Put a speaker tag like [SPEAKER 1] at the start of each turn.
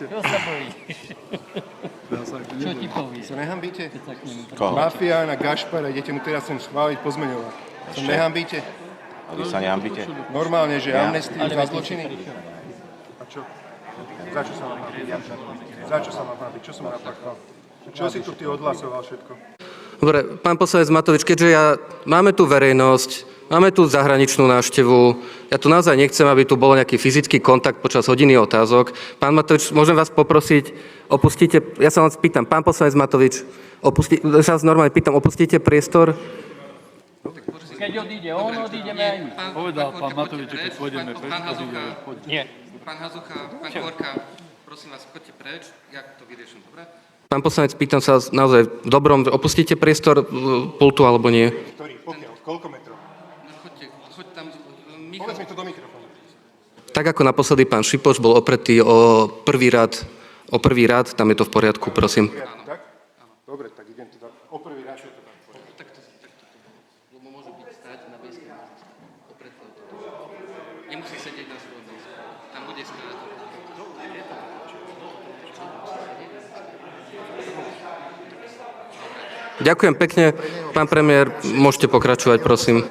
[SPEAKER 1] Čo sa bojíš? Čo ti povie?
[SPEAKER 2] Sa nehambíte?
[SPEAKER 3] Koho?
[SPEAKER 2] Mafiána, Gašpara, idete mu teraz sem schváliť, pozmeňovať. Sa nehambíte?
[SPEAKER 3] A vy sa nehambíte?
[SPEAKER 2] Normálne, že
[SPEAKER 3] Ja?
[SPEAKER 2] amnestiu za zločiny? A čo? Za čo sa mám hambiť? Za čo sa mám hambiť? Čo som napáchal? Čo si tu ty odhlasoval všetko?
[SPEAKER 4] Dobre, pán poslanec Matovič, keďže máme tu verejnosť, máme tu zahraničnú návštevu, ja tu naozaj nechcem, aby tu bol nejaký fyzický kontakt počas hodiny otázok. Pán Matovič, môžem vás poprosiť, ja sa vám spýtam, pán poslanec Matovič, opustíte priestor?
[SPEAKER 1] Keď odíde on, odídeme aj my.
[SPEAKER 5] Povedal pán Matovič, že keď pôjdeme preč, odíde.
[SPEAKER 1] Nie.
[SPEAKER 6] Pán Hazucha, pán Gorka, prosím vás, choďte preč, ja to vyrieším, dobre?
[SPEAKER 4] Pán poslanec, pýtam sa naozaj v dobrom, opustíte priestor pultu alebo nie?
[SPEAKER 2] Ktorý? Pokiaľ? Koľko metrov?
[SPEAKER 6] No choď tam,
[SPEAKER 2] Povedz
[SPEAKER 6] Michal,
[SPEAKER 2] mi to do mikrofónu.
[SPEAKER 4] Tak ako naposledy pán Šipoš bol opretý o prvý rad, tam je to v poriadku, prosím.
[SPEAKER 2] Tak? Dobre, tak idem teda. O prvý raz je to tak.
[SPEAKER 6] takto, lebo môže byť stáť na bejskom, opretý. Nemusí sedieť na svojom bejsku, tam bude stáť.
[SPEAKER 4] Ďakujem pekne. Pán premiér, môžete pokračovať, prosím.